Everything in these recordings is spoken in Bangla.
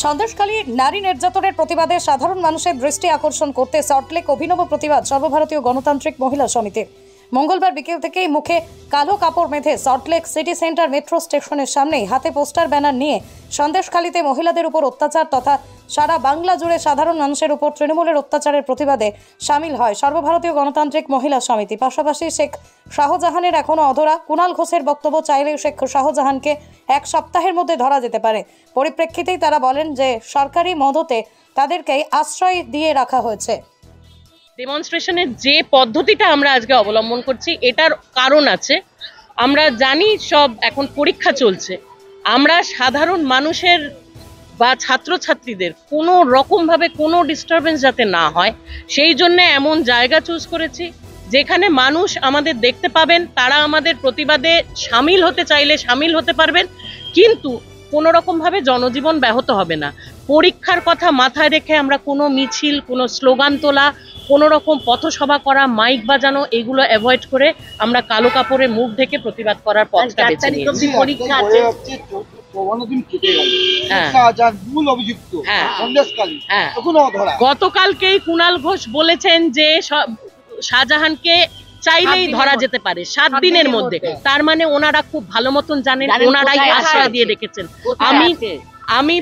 সন্দেশখালী নারী নির্যাতনের প্রতিবাদে সাধারণ মানুষের দৃষ্টি আকর্ষণ করতে সল্টলেক অভিনব প্রতিবাদ সর্বভারতীয় গণতান্ত্রিক মহিলা সমিতির। মঙ্গলবার বিকেল থেকেই মুখে কালো কাপড় বেঁধে সল্টলেক সিটি সেন্টার মেট্রো স্টেশনের সামনেই হাতে পোস্টার ব্যানার নিয়ে সন্দেশখালীতে মহিলাদের উপর অত্যাচার তথা সারা বাংলা জুড়ে সাধারণ মানুষের উপর তৃণমূলের অত্যাচারের প্রতিবাদে সামিল হয় সর্বভারতীয় গণতান্ত্রিক মহিলা সমিতি। পাশাপাশি শেখ শাহজাহানের এখনও অধরা কুণাল ঘোষের বক্তব্য চাইলেও শেখ শাহজাহানকে এক সপ্তাহের মধ্যে ধরা যেতে পারে। পরিপ্রেক্ষিতেই তারা বলেন যে সরকারি মদতে তাদেরকে আশ্রয় দিয়ে রাখা হয়েছে। ডেমনস্ট্রেশনের যে পদ্ধতিটা আমরা আজকে অবলম্বন করছি এটার কারণ আছে। আমরা জানি সব এখন পরীক্ষা চলছে, আমরা সাধারণ মানুষের বা ছাত্রছাত্রীদের কোনো রকমভাবে কোনো ডিস্টারবেন্স যাতে না হয় সেই জন্য এমন জায়গা চুজ করেছি যেখানে মানুষ আমাদের দেখতে পাবেন, তারা আমাদের প্রতিবাদে সামিল হতে চাইলে সামিল হতে পারবেন, কিন্তু কোনো রকমভাবে জনজীবন ব্যাহত হবে না। পরীক্ষার কথা মাথায় রেখে আমরা কোনো মিছিল, কোনো স্লোগান তোলা, কোনো রকম পথসভা করা, মাইক বাজানো এগুলো অ্যাভয়েড করে আমরা কালো কাপড়ে মুখ ঢেকে প্রতিবাদ করার পথটা বেছে নিয়েছি। পরীক্ষা আছে, গতকালকেই কুণাল ঘোষ বলেছেন যে শাহজাহানকে চাইলেই ধরা যেতে পারে 7 দিনের মধ্যে। তার মানে ওনারা খুব ভালো মতন জানেন, ওনারাই আশ্রয় দিয়ে রেখেছেন। আমি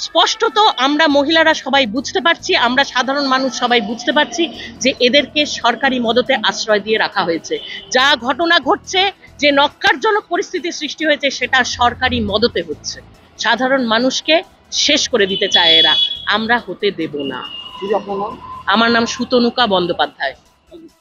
স্পষ্টত আমরা মহিলারা সবাই বুঝতে পারছি, আমরা সাধারণ মানুষ সবাই বুঝতে পারছি যে এদেরকে সরকারি মদতে আশ্রয় দিয়ে রাখা হয়েছে। যা ঘটনা ঘটছে, যে নক্কারজনক পরিস্থিতি সৃষ্টি হয়েছে, সেটা সরকারি মদতে হচ্ছে। সাধারণ মানুষকে শেষ করে দিতে চায় এরা, আমরা হতে দেব না। আমার নাম সুতনুকা বন্দ্যোপাধ্যায়।